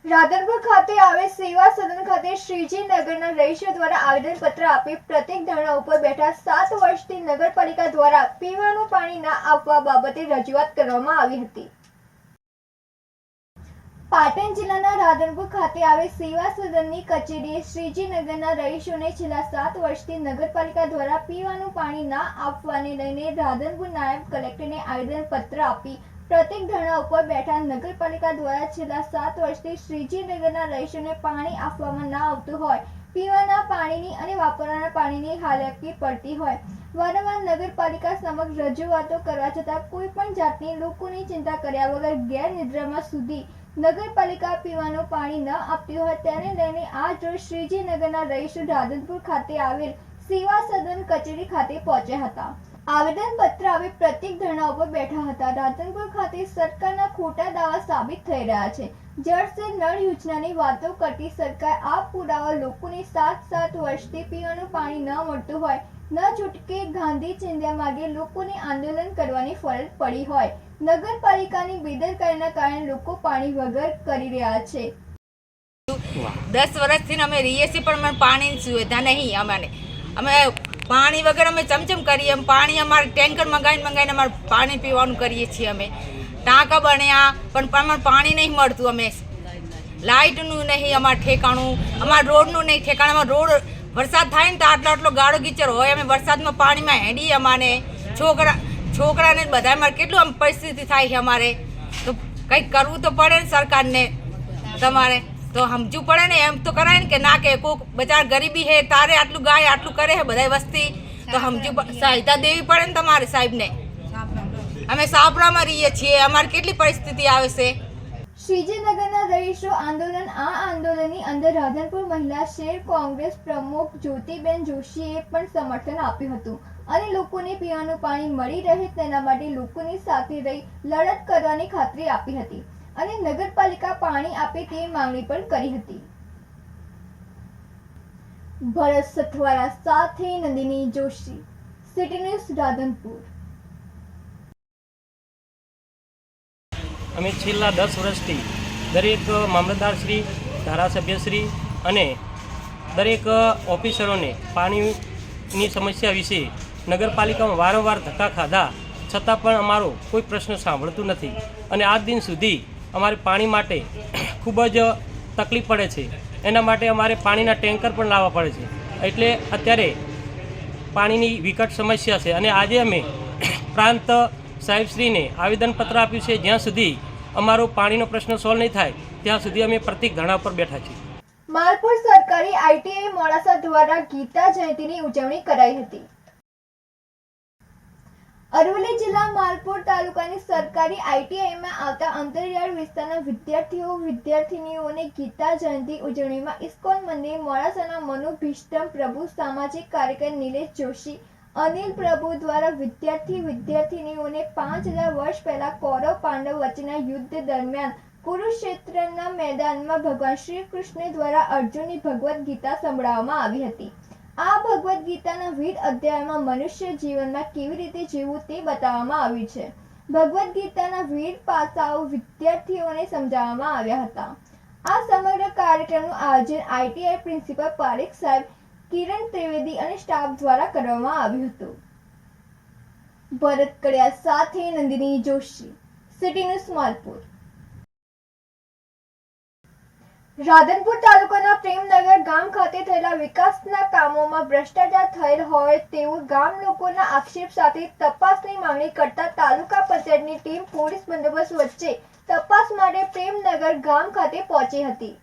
રાધનપુર ખાતે આવેલ સેવા સદન ખાતે શ્રીજી નગરના રહીશો દ્વારા આવેદનપત્ર આપી પ્રત્યેક ધરણા ઉપર બેઠા 7 વર્ષથી નગરપાલિકા દ્વારા પીવાનું પાણી ના આપવા બાબતે રજૂઆત કરવામાં આવી હતી। પાટણ જિલ્લાના રાધનપુર ખાતે આવેલ સેવા સદનની કચેરીએ શ્રીજી નગરના રહીશોને છેલ્લા 7 વર્ષથી નગરપાલિકા દ્વારા પીવાનું પાણી ના આપવાને લઈને રાધનપુર નાયબ કલેક્ટરને આવેદનપત્ર આપી પ્રત્યેક ધરણા ઉપર બેઠા નગરપાલિકા દ્વારા છેલ્લા 7 વર્ષથી શ્રીજી નગરના રહીશોને પાણી આપવામાં ના આવતું હોય, પીવાના પાણીની અને વાપરવાના પાણીની હાલાકી પડતી હોય, વારંવાર નગરપાલિકા સમક્ષ રજૂઆતો કરવા છતાં કોઈ પણ જાતની લોકોની ચિંતા કર્યા વગર ગેરનિદ્રામાં સુધી નગરપાલિકા પીવાનું પાણી ન આપતી હોય તેને લઈને આજ રોજ શ્રીજી નગરના રહીશો રાધનપુર ખાતે આવેલ સેવા સદન કચેરી ખાતે પહોંચ્યા હતા। આવેદનપત્ર આપી પ્રત્યેક ધરણા ઉપર બેઠા હતા। રાધનપુર ખાતે સરકારના ખોટા દાવા સાબિત થઈ રહ્યા છે। જળ સે નળ યોજનાની વાતો કરતી સરકાર આ પુરાવા લોકોને 7 વર્ષથી પીવાનું પાણી ન મળતું હોય, ન છૂટકે ગાંધી ચિંધ્યા માર્ગે લોકોને આંદોલન કરવાની ફરજ પડી હોય, નગરપાલિકાની બેદરકારીના કારણે લોકો પાણી વગર કરી રહ્યા છે। 10 વર્ષથી અમે રહીએ છીએ પણ અમને પાણીની સુવિધા નહીં। અમે પાણી વગર અમે ચમચમ કરીએ, પાણી અમારે ટેન્કર મંગાવીને અમારે પાણી પીવાનું કરીએ છીએ। અમે ટાંકા બન્યા પણ અમારે પાણી નહીં મળતું। અમે લાઇટનું નહીં અમારે ઠેકાણું, અમારા રોડનું નહીં ઠેકાણું। અમારો રોડ વરસાદ થાય ને તો આટલો ગાળો કીચડ હોય, અમે વરસાદમાં પાણીમાં હેડીએ। અમારે છોકરાને બધા અમારે કેટલું આમ પરિસ્થિતિ થાય છે। અમારે તો કંઈક કરવું તો પડે ને સરકારને, તમારે તો સમજવું પડે ને। એમ તો કરાય ને કે ના કે કોઈક બચાર ગરીબી હે તારે આટલું ગાય આટલું કરે છે બધા વસ્તી, તો સમજવું સહાયતા દેવી પડે ને તમારે સાહેબને। અમે સાપરામાં રહીએ છીએ, અમારે કેટલી પરિસ્થિતિ આવે છે। શ્રીજીનગરના રહીશો આંદોલન આ આંદોલનની અંદર રાધનપુર મહિલા શહેર કોંગ્રેસ પ્રમુખ જ્યોતિબેન જોશીએ પણ સમર્થન આપ્યું હતું અને લોકોને પીવાનું પાણી મળી રહે તેના માટે લોકોની સાથે રહી લડત કરવાની ખાતરી આપી હતી અને નગરપાલિકા પાણી આપે તે માંગણી પણ કરી હતી। ભરત સથવારા સાથે નંદિની જોશી, સિટી ન્યૂઝ રાધનપુર। અમે છેલ્લા 10 વર્ષથી દરેક મામલતદારશ્રી, ધારાસભ્યશ્રી અને દરેક ઓફિસરોને પાણીની સમસ્યા વિશે નગરપાલિકામાં વારંવાર ધક્કા ખાધા છતાં પણ અમારો કોઈ પ્રશ્ન સાંભળતું નથી અને આજ દિન સુધી અમારે પાણી માટે ખૂબ જ તકલીફ પડે છે। એના માટે અમારે પાણીના ટેન્કર પણ લાવવા પડે છે। એટલે અત્યારે પાણીની વિકટ સમસ્યા છે અને આજે અમે પ્રાંત સાહેબશ્રીને આવેદનપત્ર આપ્યું છે। જ્યાં સુધી અમારો પાણીનો પ્રશ્ન સોલ્વ નહીં થાય ત્યાં સુધી અમે પ્રત્યેક ધરણા પર બેઠા છીએ। માલપુર સરકારી આઈટીઆઈ મોડાસા દ્વારા ગીતા જયંતીની ઉજવણી કરાઈ હતી। અરવલ્લી જિલ્લા માલપુર તાલુકાની સરકારી આઈટીઆઈમાં આવતા અંતરિયાળ વિસ્તારના વિદ્યાર્થીનીઓને ગીતા જયંતી ઉજવણીમાં ઇસ્કોન મંદિર મોડાસાના મનુ ભીષ્ટમ પ્રભુ, સામાજિક કાર્યકર નિલેશ જોશી, અનિલ પ્રભુ દ્વારા વિદ્યાર્થીનીઓને 5000 વર્ષ પહેલા કૌરવ પાંડવ વચ્ચેના યુદ્ધ દરમિયાન કુરુક્ષેત્રના મેદાનમાં ભગવાન શ્રી કૃષ્ણ દ્વારા અર્જુનની ભગવદ્ ગીતા સંભળાવવામાં આવી હતી। આ ભગવદ્ ગીતાના વિવિધ અધ્યાયોમાં મનુષ્ય જીવનમાં કેવી રીતે જીવવું તે બતાવવામાં આવ્યું છે। ભગવદ્ ગીતાના વિવિધ પાસાઓ વિદ્યાર્થીઓને સમજાવવામાં આવ્યા હતા। આ સમગ્ર કાર્યક્રમનું આયોજન આઈટીઆઈ પ્રિન્સિપલ પારેખ સાહેબ, કિરણ ત્રિવેદી અને સ્ટાફ દ્વારા કરવામાં આવ્યું હતું। ભરત કડિયા સાથે નંદિની જોશી, સિટી ન્યૂઝ માલપુર। રાધનપુર તાલુકાના પ્રેમનગર ગામ ખાતે થયેલા વિકાસના કામોમાં ભ્રષ્ટાચાર થયેલ હોય તેવું ગામ લોકોના આક્ષેપ સાથે તપાસની માંગણી કરતા તાલુકા પંચાયતની ટીમ પોલીસ બંદોબસ્ત વચ્ચે તપાસ માટે પ્રેમનગર ગામ ખાતે પહોંચી હતી।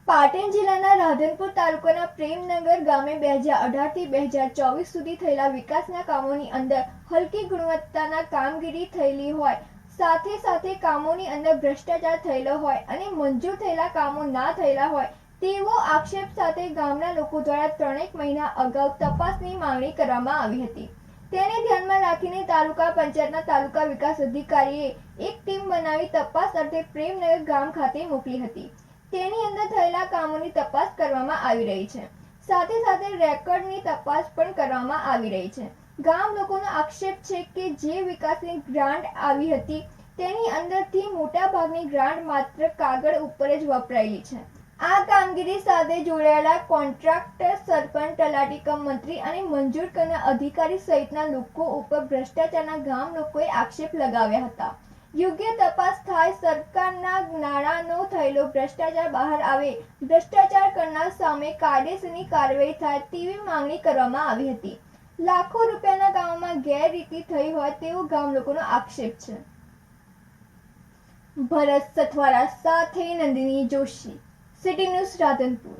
પાટણ જિલ્લાના રાધનપુર તાલુકાના પ્રેમનગર ગામે 2018 થી 2024 સુધી થયેલા વિકાસના કામોની અંદર હલકી ગુણવત્તાના કામગીરી થયેલી હોય, સાથે કામોની અંદર ભ્રષ્ટાચાર થયેલો હોય અને મંજૂર થયેલા કામો ના થયેલા હોય તેવો આક્ષેપ સાથે ગામના લોકો દ્વારા 3 મહિના અગાઉ તપાસની માંગણી કરવામાં આવી હતી। તેને ધ્યાનમાં રાખીને તાલુકા પંચાયતના તાલુકા વિકાસ અધિકારીએ એક ટીમ બનાવી તપાસ અર્થે પ્રેમનગર ગામ ખાતે મોકલી હતી। તેની અંદર થયેલા કામોની તપાસ કરવામાં આવી રહી છે, સાથે રેકોર્ડની તપાસ પણ કરવામાં આવી રહી છે। ગામ લોકોનો આક્ષેપ છે કે જે વિકાસની ગ્રાન્ટ આવી હતી તેની અંદરથી મોટાભાગની ગ્રાન્ટ માત્ર કાગળ ઉપર જ વપરાયેલી છે. આ કામગીરી સાથે જોડાયેલા કોન્ટ્રાક્ટર, સરપંચ, તલાટી કમ મંત્રી અને મંજૂર કરનાર અધિકારી સહિતના લોકો ઉપર ભ્રષ્ટાચારના ગામ લોકોએ આક્ષેપ લગાવ્યા હતા. યોગ્ય તપાસ થાય, સરકારના નાણાંનો થયેલો ભ્રષ્ટાચાર બહાર આવે, ભ્રષ્ટાચાર કરનાર સામે કાયદેસરની કાર્યવાહી થાય તેવી માંગણી કરવામાં આવી હતી. લાખો રૂપિયાના કામોમાં ગેરરીતિ થઈ હોય તેવો ગામ લોકોનો આક્ષેપ છે. ભરત સથવારા સાથે નંદિની જોશી, સિટી ન્યૂઝ, રાધનપુર.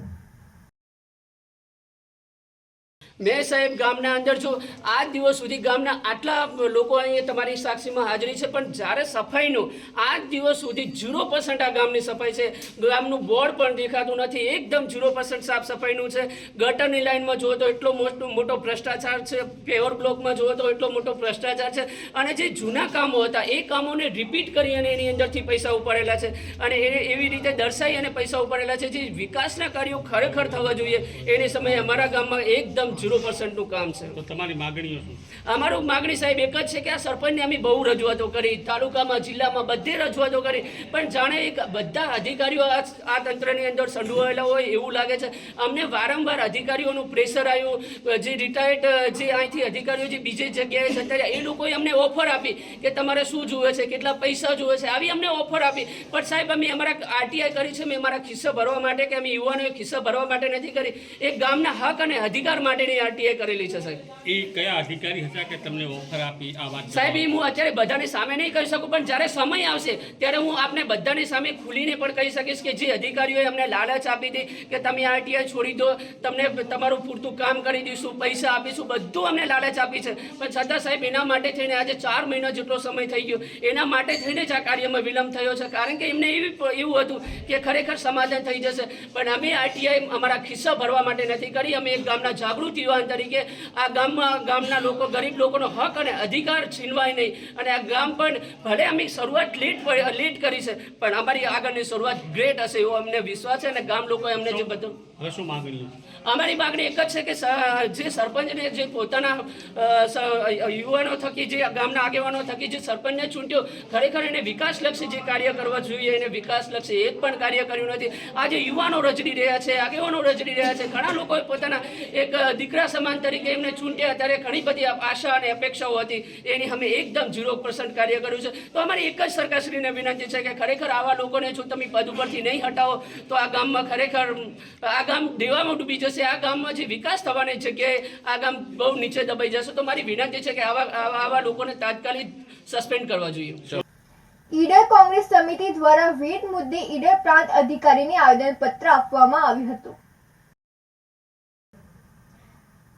મેં સાહેબ ગામના અંદર છું. આજ દિવસ સુધી ગામના આટલા લોકો અહીંયા તમારી સાક્ષીમાં હાજરી છે, પણ જ્યારે સફાઈનું આજ દિવસ સુધી 0% આ ગામની સફાઈ છે. ગામનું બોર્ડ પણ દેખાતું નથી, એકદમ 0% સાફ સફાઈનું છે. ગટરની લાઇનમાં જુઓ તો એટલો મોટો ભ્રષ્ટાચાર છે, પેવર બ્લોકમાં જુઓ તો એટલો મોટો ભ્રષ્ટાચાર છે. અને જે જૂના કામો હતા એ કામોને રિપીટ કરી અને એની અંદરથી પૈસા ઉપાડેલા છે અને એને એવી રીતે દર્શાવી અને પૈસા ઉપાડેલા છે. જે વિકાસના કાર્યો ખરેખર થવા જોઈએ એને સમયે અમારા ગામમાં એકદમ 0%નું કામ છે. તો તમારી માગણીઓ શું? અમારું માગણી સાહેબ એક જ છે કે આ સરપંચને અમે બહુ રજૂઆતો કરી, તાલુકામાં, જિલ્લામાં બધે રજૂઆતો કરી, પણ જાણે એક બધા અધિકારીઓ આ તંત્રની અંદર સંડોવાયેલા હોય એવું લાગે છે. અમને વારંવાર અધિકારીઓનું પ્રેશર આવ્યું. જે રિટાયર્ડ જે અહીંથી અધિકારીઓ જે બીજી જગ્યાએ જતા રહ્યા એ લોકોએ અમને ઓફર આપી કે તમારે શું જુએ છે, કેટલા પૈસા જુએ છે, આવી અમને ઓફર આપી. પણ સાહેબ અમે અમારા આરટીઆઈ કરી છે, મેં અમારા ખિસ્સા ભરવા માટે કે અમે યુવાનોએ ખિસ્સા ભરવા માટે નથી કરી, એક ગામના હક અને અધિકાર માટેની આરટીઆઈ કરેલી છે. સાહેબ એ કયા અધિકારી હતા કે તમને ઓફર આપી આ વાત? સાહેબ એ હું અત્યારે બધાની સામે નહીં કહી શકું, પણ જ્યારે સમય આવશે ત્યારે હું આપને બધાની સામે ખુલીને પણ કહી શકીશ કે જે અધિકારીઓએ અમને લાલચ આપી હતી કે તમે આરટીઆઈ છોડી દો, તમને તમારું પૂરતું કામ કરી દઈશું, પૈસા આપીશું, બધું અમને લાલચ આપી છે. પણ છતાં સાહેબ એના માટે થઈને આજે 4 મહિના જેટલો સમય થઈ ગયો, એના માટે થઈને જ આ કાર્યમાં વિલંબ થયો છે. કારણ કે એમને એવું હતું કે ખરેખર સમાધાન થઈ જશે, પણ અમે આરટીઆઈ અમારા ખિસ્સા ભરવા માટે નથી કરી. અમે એક ગામના જાગૃત યુવાન તરીકે આ ગામના લોકો, ગરીબ લોકોનો હક અને અધિકાર છીનવાય નહીં. અને આ ગામ પણ ભલે અમે શરૂઆત લેટ કરી છે, પણ અમારી આગળની શરૂઆત ગ્રેટ હશે એવો અમને વિશ્વાસ છે. અને ગામ લોકોએ અમને જે બધું હવે શું માગણીઓ? અમારી માગણી એક જ છે કે જે સરપંચને જે પોતાના યુવાનો થકી, જે ગામના આગેવાનો થકી જે સરપંચને ચૂંટ્યો, ખરેખર એને વિકાસલક્ષી જે કાર્ય કરવા જોઈએ એને વિકાસલક્ષી એક પણ કાર્ય કર્યું નથી. આજે યુવાનો રજડી રહ્યા છે, આગેવાનો રજડી રહ્યા છે. ઘણા લોકોએ પોતાના એક દીકરા સમાન તરીકે એમને ચૂંટ્યા, ત્યારે ઘણી બધી આશા અને અપેક્ષાઓ હતી, એની અમે એકદમ 0% કાર્ય કર્યું છે. તો અમારી એક જ સરકારશ્રીને વિનંતી છે કે ખરેખર આવા લોકોને જો તમે પદ ઉપરથી નહીં હટાવો તો આ ગામમાં ખરેખર આ ગામ દેવામાં ડૂબી જશે. આ ગામમાં જે વિકાસ થવાની જગ્યાએ આ ગામ બહુ નીચે દબાઈ જશે. તો મારી વિનંતી છે કે આવા લોકોને તાત્કાલિક સસ્પેન્ડ કરવા જોઈએ. ઈડર કોંગ્રેસ સમિતિ દ્વારા વેટ મુદ્દે ઈડર પ્રાંત અધિકારીને આવેદનપત્ર આપવામાં આવ્યું હતું.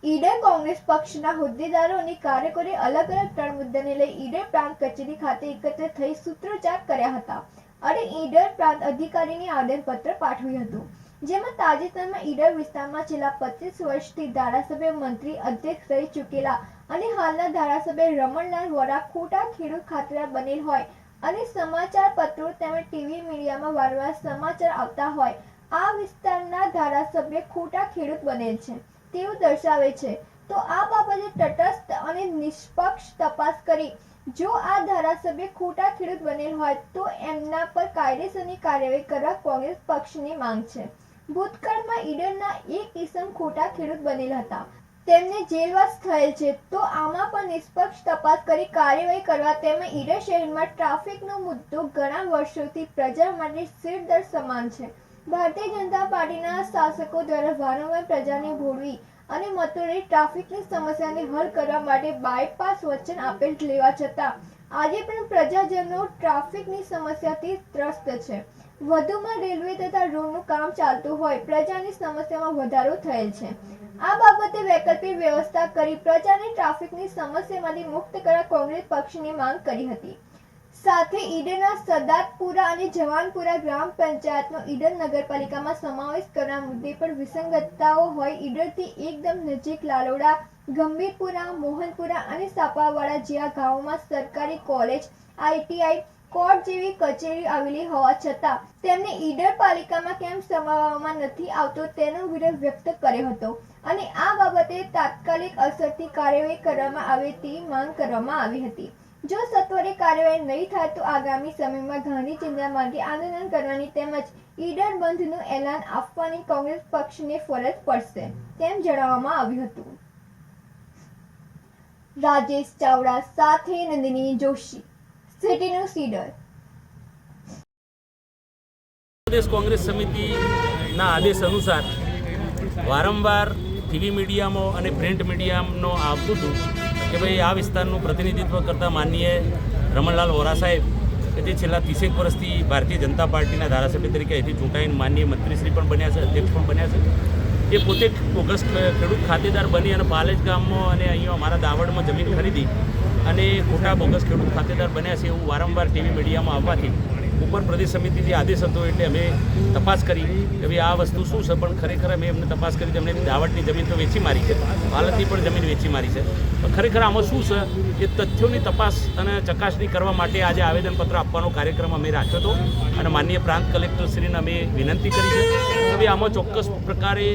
ઈડર કોંગ્રેસ પક્ષના હોદ્દેદારો અને કાર્યકરોએ અલગ અલગ 3 મુદ્દાને લઈ ઈડર પ્રાંત કચેરી ખાતે એકત્ર થઈ સૂત્રોચ્ચાર કર્યા હતા અને ઈડર પ્રાંત અધિકારીને આવેદનપત્ર પાઠવ્યું હતું. જેમાં તાજેતરમાં ઈડર વિસ્તારમાં છેલ્લા 25 વર્ષથી ધારાસભ્ય, મંત્રી, અધ્યક્ષ રહી ચૂકેલા અને હાલના ધારાસભ્ય રમણલાલ વોરા ખોટા ખેડૂત ખાતેદાર બનેલ હોય અને સમાચાર પત્રો તેમજ ટીવી મીડિયામાં વારંવાર સમાચાર આવતા હોય આ વિસ્તારના ધારાસભ્ય ખોટા ખેડૂત બનેલ છે તેવું દર્શાવે છે. તો આ બાબતે તટસ્થ અને નિષ્પક્ષ તપાસ કરી જો આ ધારાસભ્ય ખોટા ખેડૂત બનેલ હોય તો એમના પર કાયદેસરની કાર્યવાહી કરવા કોંગ્રેસ પક્ષની માંગ છે. ભૂતકાળમાં ઈડરના એક ઇસમ ખોટા ખેડૂત બનેલ હતા, તેમને જેલવાસ થયેલ છે. તો આમાં પણ નિષ્પક્ષ તપાસ કરી કાર્યવાહી કરવા તેમજ ઈડર શહેરમાં ટ્રાફિકનો મુદ્દો ઘણા વર્ષોથી પ્રજા માટે સિરદર્દ સમાન છે. ભારતીય જનતા પાર્ટીના શાસકો દ્વારા વારંવાર પ્રજાને ભોળવી અને મતોની ટ્રાફિકની સમસ્યાને હલ કરવા માટે બાયપાસ વચન આપેલ લેવા છતાં આજે પણ પ્રજાજનો ટ્રાફિકની સમસ્યાથી ત્રસ્ત છે. વધુમાં રેલવે તથા રોડનું કામ ચાલતું હોય પ્રજાની સમસ્યામાં વધારો થયેલ છે. આ બાબતે વૈકલ્પિક વ્યવસ્થા કરી પ્રજાને ટ્રાફિકની સમસ્યામાંથી મુક્ત કરવા કોંગ્રેસ પક્ષની માંગ કરી હતી. સાથે ઈડરના સદાતપુરા અને જવાનપુરા ગ્રામ પંચાયતનો ઈડર નગરપાલિકામાં સમાવેશ કરવા મુદ્દે પણ વિસંગતતાઓ હોય. ઈડરથી એકદમ નજીક લાલોડા, ગંભીરપુરા, મોહનપુરા અને સાપાવાડા જેવા ગામોમાં સરકારી કોલેજ, આઈટીઆઈ, કોર્ટ જેવી કચેરી આવેલી હોવા છતાં તેમને ઈડર પાલિકામાં કેમ સમાવવામાં નથી આવતો તેનો વિરોધ વ્યક્ત કર્યો હતો અને આ બાબતે તાત્કાલિક અસરથી કાર્યવાહી કરવામાં આવે તેવી માંગ કરવામાં આવી હતી. જો સત્વરે કાર્યવાહી નહીં થાય તો આગામી સમયમાં ગાંધી ચિંતા માર્ગે આંદોલન કરવાની તેમજ ઈડર બંધનું એલાન આપવાની કોંગ્રેસ પક્ષને ફરજ પડશે તેમ જણાવવામાં આવ્યું હતું. રાજેશ ચાવડા સાથે નંદિની જોશી, સિટી ન્યૂઝ ઈડર. પ્રદેશ કોંગ્રેસ સમિતિના આદેશ અનુસાર વારંવાર ટીવી મીડિયામાં અને પ્રિન્ટ મીડિયામાં આવતું હતું કે ભાઈ આ વિસ્તારનું પ્રતિનિધિત્વ કરતા માનનીય રમણલાલ વોરા સાહેબ કે જે છેલ્લા 30 વર્ષથી ભારતીય જનતા પાર્ટીના ધારાસભ્ય તરીકે અહીંથી ચૂંટાઈને માનનીય મંત્રીશ્રી પણ બન્યા છે, અધ્યક્ષ પણ બન્યા છે. એ પોતે બોગસ ખેડૂત ખાતેદાર બની અને પાલેજ ગામમાં અને અહીંયા અમારા દાવડમાં જમીન ખરીદી અને ખોટા બોગસ ખેડૂત ખાતેદાર બન્યા છે એવું વારંવાર ટીવી મીડિયામાં આવવાથી ઉપર પ્રદેશ સમિતિથી આદેશ હતો એટલે અમે તપાસ કરી કે ભાઈ આ વસ્તુ શું છે. પણ ખરેખર અમે એમને તપાસ કરી એમને દાવડની જમીન તો વેચી મારી છે, પાલતની પણ જમીન વેચી મારી છે. પણ ખરેખર આમાં શું છે એ તથ્યોની તપાસ અને ચકાસણી કરવા માટે આજે આવેદનપત્ર આપવાનો કાર્યક્રમ અમે રાખ્યો હતો અને માનનીય પ્રાંત કલેક્ટરશ્રીને અમે વિનંતી કરી છે કે ભાઈ આમાં ચોક્કસ પ્રકારે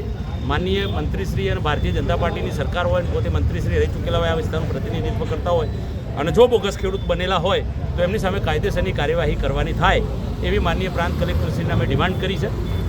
માનનીય મંત્રીશ્રી અને ભારતીય જનતા પાર્ટીની સરકાર હોય, પોતે મંત્રીશ્રી રહી ચૂકેલા હોય, આ વિસ્તારનું પ્રતિનિધિત્વ કરતા હોય અને જો બોગસ ખેડૂત બનેલા હોય તો એમની સામે કાયદેસરની કાર્યવાહી કરવાની થાય એવી માનનીય પ્રાંત કલેક્ટરશ્રીને અમે ડિમાન્ડ કરી છે.